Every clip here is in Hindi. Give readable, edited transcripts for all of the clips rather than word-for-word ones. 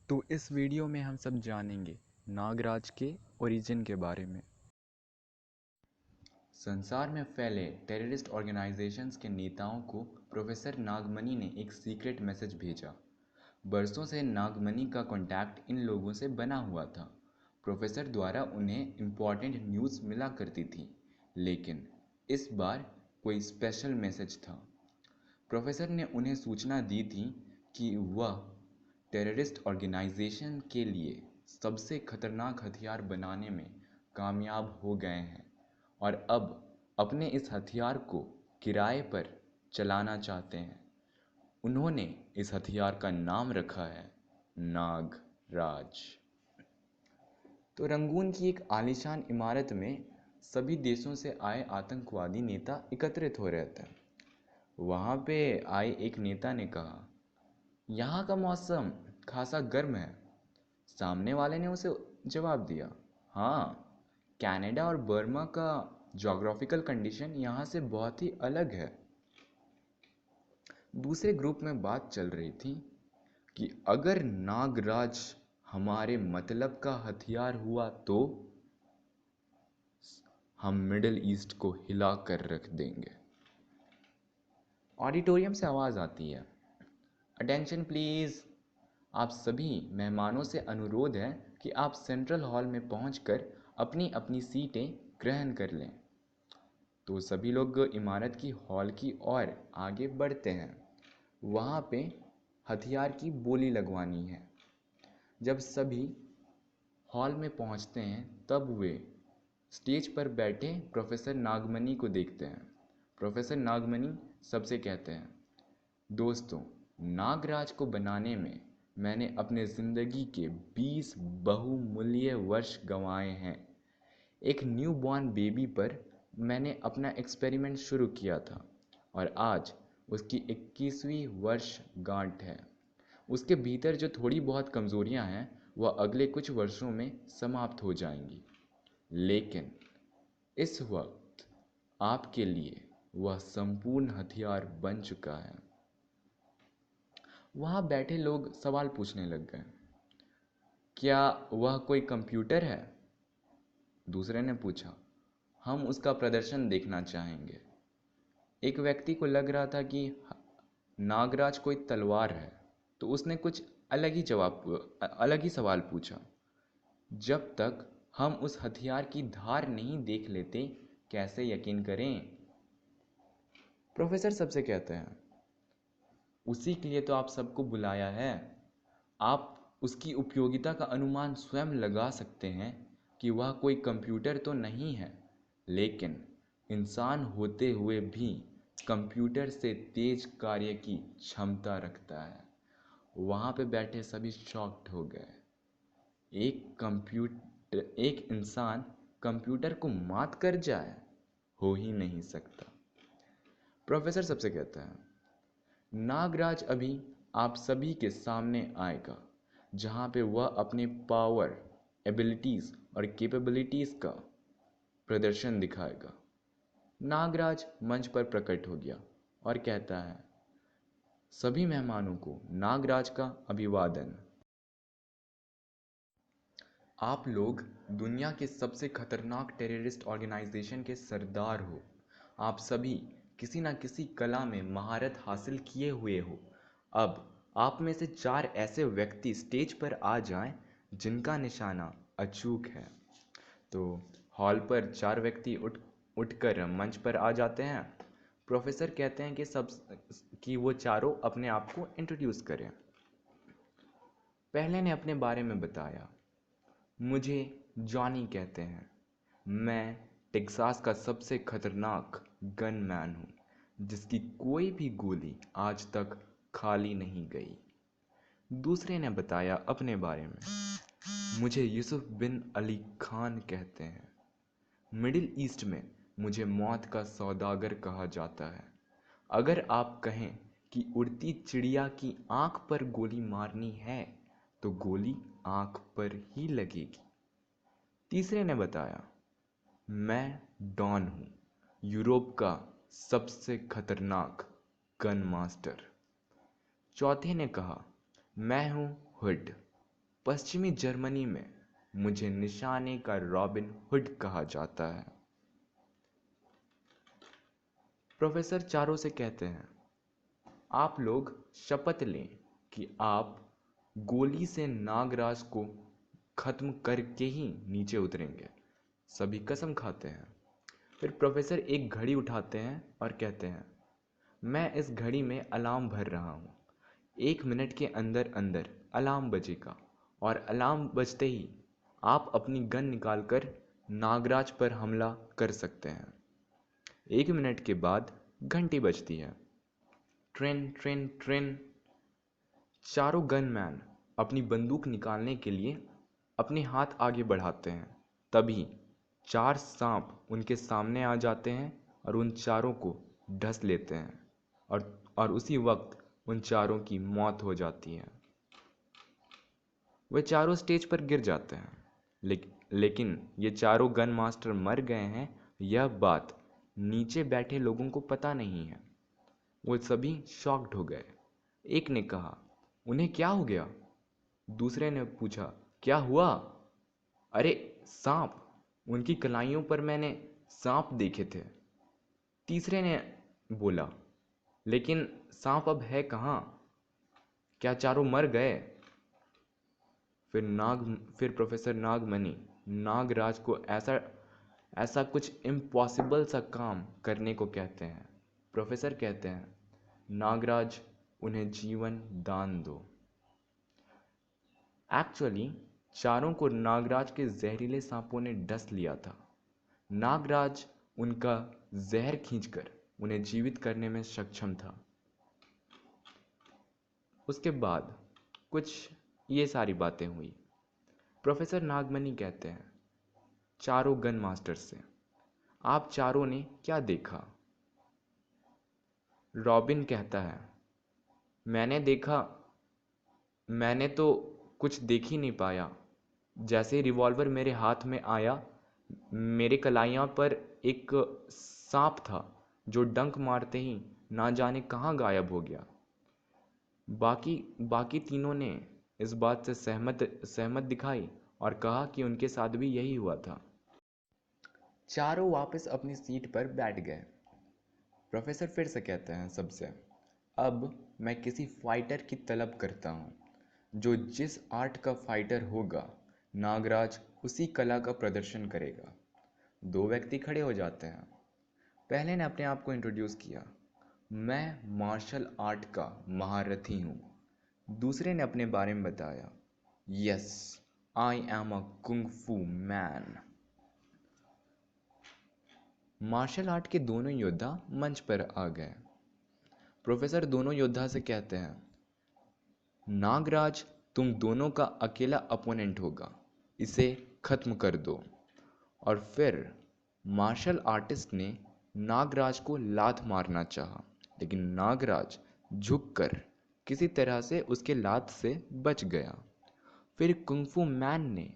तो इस वीडियो में हम सब जानेंगे नागराज के ओरिजिन के बारे में। संसार में फैले टेररिस्ट ऑर्गेनाइजेशंस के नेताओं को प्रोफेसर नागमणि ने एक सीक्रेट मैसेज भेजा। बरसों से नागमणि का कांटेक्ट इन लोगों से बना हुआ था। प्रोफेसर द्वारा उन्हें इम्पॉर्टेंट न्यूज़ मिला करती थी, लेकिन इस बार कोई स्पेशल मैसेज था। प्रोफेसर ने उन्हें सूचना दी थी कि वह टेररिस्ट ऑर्गेनाइजेशन के लिए सबसे खतरनाक हथियार बनाने में कामयाब हो गए हैं और अब अपने इस हथियार को किराए पर चलाना चाहते हैं। उन्होंने इस हथियार का नाम रखा है नागराज। तो रंगून की एक आलीशान इमारत में सभी देशों से आए आतंकवादी नेता एकत्रित हो रहे थे। वहाँ पे आए एक नेता ने कहा, यहाँ का मौसम खासा गर्म है। सामने वाले ने उसे जवाब दिया, हाँ, कनाडा और बर्मा का जोग्राफिकल कंडीशन यहाँ से बहुत ही अलग है। दूसरे ग्रुप में बात चल रही थी कि अगर नागराज हमारे मतलब का हथियार हुआ तो हम मिडिल ईस्ट को हिला कर रख देंगे। ऑडिटोरियम से आवाज़ आती है, अटेंशन प्लीज़। आप सभी मेहमानों से अनुरोध है कि आप सेंट्रल हॉल में पहुंचकर अपनी अपनी सीटें ग्रहण कर लें। तो सभी लोग इमारत की हॉल की ओर आगे बढ़ते हैं। वहाँ पे हथियार की बोली लगवानी है। जब सभी हॉल में पहुँचते हैं तब वे स्टेज पर बैठे प्रोफेसर नागमणि को देखते हैं। प्रोफेसर नागमणि सबसे कहते हैं, दोस्तों, नागराज को बनाने में मैंने अपने ज़िंदगी के 20 बहुमूल्य वर्ष गंवाए हैं। एक न्यू बॉर्न बेबी पर मैंने अपना एक्सपेरिमेंट शुरू किया था और आज उसकी 21वीं वर्षगांठ है। उसके भीतर जो थोड़ी बहुत कमज़ोरियां हैं वह अगले कुछ वर्षों में समाप्त हो जाएंगी, लेकिन इस वक्त आपके लिए वह संपूर्ण हथियार बन चुका है। वहाँ बैठे लोग सवाल पूछने लग गए, क्या वह कोई कंप्यूटर है? दूसरे ने पूछा, हम उसका प्रदर्शन देखना चाहेंगे। एक व्यक्ति को लग रहा था कि नागराज कोई तलवार है, तो उसने कुछ अलग ही सवाल पूछा, जब तक हम उस हथियार की धार नहीं देख लेते कैसे यकीन करें? प्रोफेसर सबसे कहते हैं, उसी के लिए तो आप सबको बुलाया है। आप उसकी उपयोगिता का अनुमान स्वयं लगा सकते हैं कि वह कोई कंप्यूटर तो नहीं है, लेकिन इंसान होते हुए भी कंप्यूटर से तेज कार्य की क्षमता रखता है। वहाँ पे बैठे सभी शॉक्ड हो गए। एक इंसान कंप्यूटर को मात कर जाए, हो ही नहीं सकता। प्रोफेसर सबसे कहता है, नागराज अभी आप सभी के सामने आएगा, जहाँ पे वह अपने पावर, एबिलिटीज़ और कैपेबिलिटीज़ का प्रदर्शन दिखाएगा। नागराज मंच पर प्रकट हो गया और कहता है, सभी मेहमानों को नागराज का अभिवादन। आप लोग दुनिया के सबसे खतरनाक टेररिस्ट ऑर्गेनाइजेशन के सरदार हो। आप सभी किसी न किसी कला में महारत हासिल किए हुए हो। अब आप में से 4 ऐसे व्यक्ति स्टेज पर आ जाएं जिनका निशाना अचूक है। तो हॉल पर 4 व्यक्ति उठकर मंच पर आ जाते हैं। प्रोफेसर कहते हैं कि वो चारों अपने आप को इंट्रोड्यूस करें। पहले ने अपने बारे में बताया, मुझे जॉनी कहते हैं। मैं टेक्सास का सबसे खतरनाक गनमैन हूँ, जिसकी कोई भी गोली आज तक खाली नहीं गई। दूसरे ने बताया अपने बारे में, मुझे यूसुफ बिन अली खान कहते हैं। मिडिल ईस्ट में मुझे मौत का सौदागर कहा जाता है। अगर आप कहें कि उड़ती चिड़िया की आंख पर गोली मारनी है तो गोली आंख पर ही लगेगी। तीसरे ने बताया, मैं डॉन हूँ, यूरोप का सबसे खतरनाक गन मास्टर। चौथे ने कहा, मैं हूँ हुड, पश्चिमी जर्मनी में मुझे निशाने का रॉबिन हुड कहा जाता है। प्रोफेसर चारों से कहते हैं, आप लोग शपथ लें कि आप गोली से नागराज को खत्म करके ही नीचे उतरेंगे। सभी कसम खाते हैं। फिर प्रोफेसर एक घड़ी उठाते हैं और कहते हैं, मैं इस घड़ी में अलार्म भर रहा हूँ। 1 मिनट के अंदर अंदर अलार्म बजेगा और अलार्म बजते ही आप अपनी गन निकालकर नागराज पर हमला कर सकते हैं। 1 मिनट के बाद घंटी बजती है। Train train train. चारों गनमैन अपनी बंदूक निकालने के लिए अपने हाथ आगे बढ़ाते हैं। तभी 4 सांप उनके सामने आ जाते हैं और उन चारों को डस लेते हैं और उसी वक्त उन चारों की मौत हो जाती है। वे चारों स्टेज पर गिर जाते हैं, लेकिन ये चारों गन मास्टर मर गए हैं यह बात नीचे बैठे लोगों को पता नहीं है। वो सभी शॉक्ड हो गए। एक ने कहा, उन्हें क्या हो गया? दूसरे ने पूछा, क्या हुआ? अरे सांप, उनकी कलाइयों पर मैंने सांप देखे थे। तीसरे ने बोला, लेकिन सांप अब है कहाँ? क्या चारों मर गए? फिर प्रोफेसर नागमणि नागराज को ऐसा कुछ इम्पॉसिबल सा काम करने को कहते हैं। प्रोफेसर कहते हैं, नागराज, उन्हें जीवन दान दो। एक्चुअली चारों को नागराज के जहरीले सांपों ने डस लिया था। नागराज उनका जहर खींचकर उन्हें जीवित करने में सक्षम था। उसके बाद कुछ ये सारी बातें हुई। प्रोफेसर नागमणि कहते हैं चारों गन मास्टर से, आप चारों ने क्या देखा? रॉबिन कहता है, मैंने तो कुछ देख ही नहीं पाया। जैसे ही रिवॉल्वर मेरे हाथ में आया, मेरे कलाइयाँ पर एक सांप था जो डंक मारते ही ना जाने कहाँ गायब हो गया। बाकी तीनों ने इस बात से सहमत दिखाई और कहा कि उनके साथ भी यही हुआ था। चारों वापस अपनी सीट पर बैठ गए। प्रोफेसर फिर से कहते हैं सबसे, अब मैं किसी फाइटर की तलब करता हूँ। जो जिस आर्ट का फाइटर होगा, नागराज उसी कला का प्रदर्शन करेगा। 2 व्यक्ति खड़े हो जाते हैं। पहले ने अपने आप को इंट्रोड्यूस किया, मैं मार्शल आर्ट का महारथी हूँ। दूसरे ने अपने बारे में बताया, yes, I am a kung फू मैन। मार्शल आर्ट के दोनों योद्धा मंच पर आ गए। प्रोफेसर दोनों योद्धा से कहते हैं, नागराज तुम दोनों का अकेला अपोनेंट होगा, इसे खत्म कर दो। और फिर मार्शल आर्टिस्ट ने नागराज को लात मारना चाहा, लेकिन नागराज झुककर किसी तरह से उसके लात से बच गया। फिर कुंफू मैन ने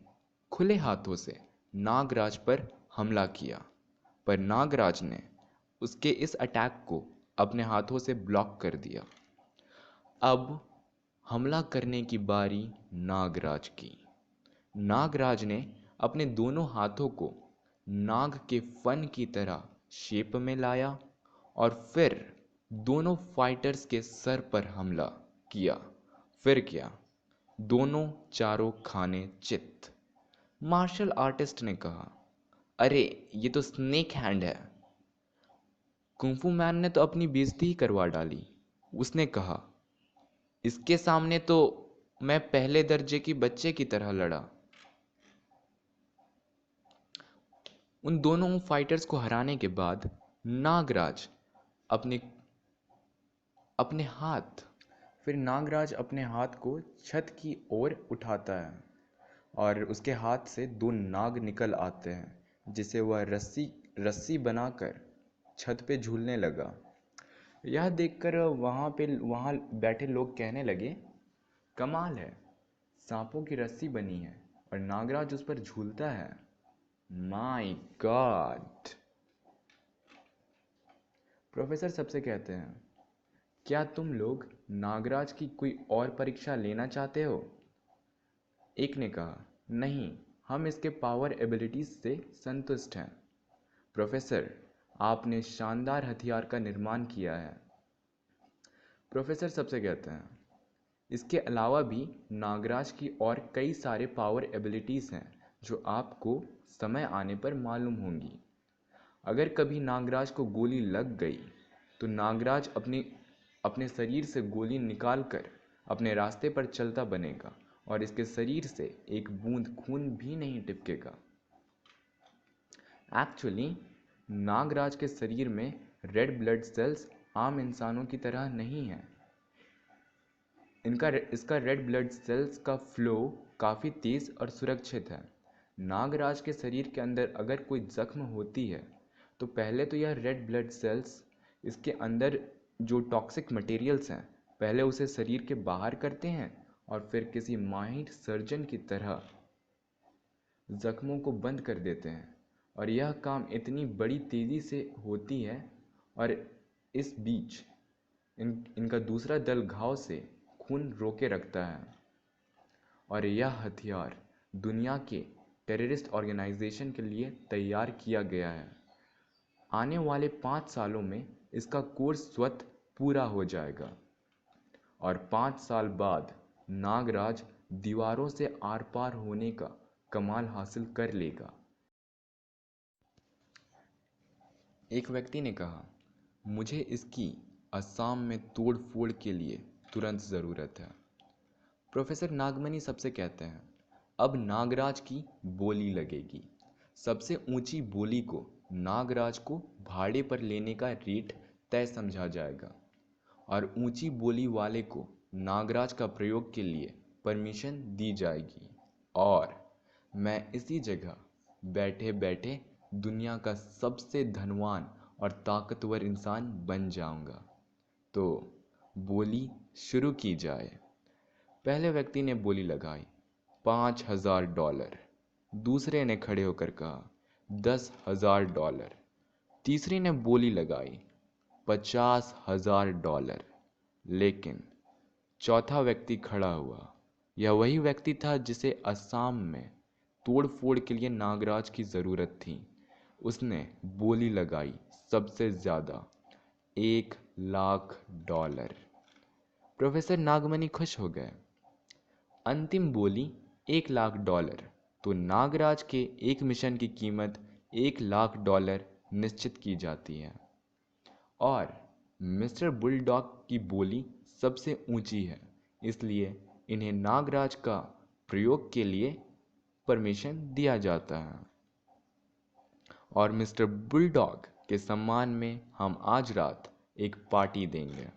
खुले हाथों से नागराज पर हमला किया, पर नागराज ने उसके इस अटैक को अपने हाथों से ब्लॉक कर दिया। अब हमला करने की बारी नागराज की। नागराज ने अपने दोनों हाथों को नाग के फन की तरह शेप में लाया और फिर दोनों फाइटर्स के सर पर हमला किया। फिर क्या, दोनों चारों खाने चित। मार्शल आर्टिस्ट ने कहा, अरे ये तो स्नेक हैंड है। कुंफू मैन ने तो अपनी बेइज्जती ही करवा डाली। उसने कहा, इसके सामने तो मैं पहले दर्जे की बच्चे की तरह लड़ा। उन दोनों फाइटर्स को हराने के बाद नागराज अपने अपने हाथ को छत की ओर उठाता है और उसके हाथ से 2 नाग निकल आते हैं, जिसे वह रस्सी बनाकर छत पे झूलने लगा। यह देखकर वहाँ बैठे लोग कहने लगे, कमाल है, सांपों की रस्सी बनी है और नागराज उस पर झूलता है। My God. प्रोफेसर सबसे कहते हैं, क्या तुम लोग नागराज की कोई और परीक्षा लेना चाहते हो? एक ने कहा, नहीं, हम इसके पावर एबिलिटीज से संतुष्ट हैं। प्रोफेसर, आपने शानदार हथियार का निर्माण किया है। प्रोफेसर सबसे कहते हैं, इसके अलावा भी नागराज की और कई सारे पावर एबिलिटीज हैं जो आपको समय आने पर मालूम होंगी। अगर कभी नागराज को गोली लग गई तो नागराज अपने शरीर से गोली निकालकर अपने रास्ते पर चलता बनेगा और इसके शरीर से एक बूंद खून भी नहीं टपकेगा। एक्चुअली नागराज के शरीर में रेड ब्लड सेल्स आम इंसानों की तरह नहीं हैं। इसका रेड ब्लड सेल्स का फ्लो काफ़ी तेज़ और सुरक्षित है। नागराज के शरीर के अंदर अगर कोई जख्म होती है तो पहले तो यह रेड ब्लड सेल्स इसके अंदर जो टॉक्सिक मटेरियल्स हैं पहले उसे शरीर के बाहर करते हैं और फिर किसी माहिर सर्जन की तरह जख्मों को बंद कर देते हैं। और यह काम इतनी बड़ी तेज़ी से होती है और इस बीच इनका दूसरा दल घाव से खून रोके रखता है। और यह हथियार दुनिया के टेररिस्ट ऑर्गेनाइजेशन के लिए तैयार किया गया है। आने वाले 5 सालों में इसका कोर्स स्वतः पूरा हो जाएगा और 5 साल बाद नागराज दीवारों से आर पार होने का कमाल हासिल कर लेगा। एक व्यक्ति ने कहा, मुझे इसकी असम में तोड़ फोड़ के लिए तुरंत ज़रूरत है। प्रोफेसर नागमणि सबसे कहते हैं, अब नागराज की बोली लगेगी। सबसे ऊंची बोली को नागराज को भाड़े पर लेने का रेट तय समझा जाएगा और ऊंची बोली वाले को नागराज का प्रयोग के लिए परमिशन दी जाएगी और मैं इसी जगह बैठे बैठे दुनिया का सबसे धनवान और ताकतवर इंसान बन जाऊंगा। तो बोली शुरू की जाए। पहले व्यक्ति ने बोली लगाई, $5,000। दूसरे ने खड़े होकर कहा, $10,000। तीसरी ने बोली लगाई, $50,000। लेकिन चौथा व्यक्ति खड़ा हुआ। यह वही व्यक्ति था जिसे असम में तोड़ फोड़ के लिए नागराज की ज़रूरत थी। उसने बोली लगाई सबसे ज़्यादा, $1,00,000। प्रोफेसर नागमणि खुश हो गए। अंतिम बोली $1,00,000 तो नागराज के एक मिशन की कीमत $1,00,000 निश्चित की जाती है और मिस्टर बुलडॉग की बोली सबसे ऊंची है, इसलिए इन्हें नागराज का प्रयोग के लिए परमिशन दिया जाता है और मिस्टर बुलडॉग के सम्मान में हम आज रात एक पार्टी देंगे।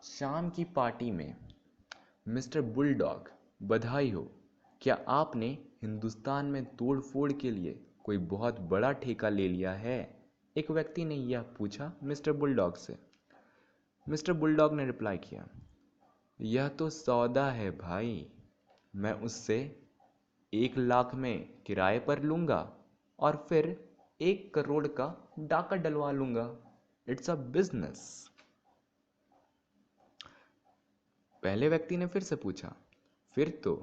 शाम की पार्टी में मिस्टर बुलडॉग, बधाई हो, क्या आपने हिंदुस्तान में तोड़ फोड़ के लिए कोई बहुत बड़ा ठेका ले लिया है? एक व्यक्ति ने यह पूछा मिस्टर बुलडॉग से। मिस्टर बुलडॉग ने रिप्लाई किया, यह तो सौदा है भाई, मैं उससे 1,00,000 में किराए पर लूँगा और फिर 1 करोड़ का डाका डलवा लूँगा। It's a business. पहले व्यक्ति ने फिर से पूछा, फिर तो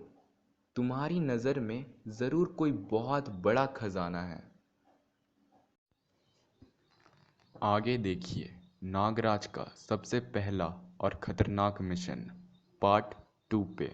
तुम्हारी नज़र में ज़रूर कोई बहुत बड़ा खजाना है। आगे देखिए नागराज का सबसे पहला और खतरनाक मिशन पार्ट 2 पे।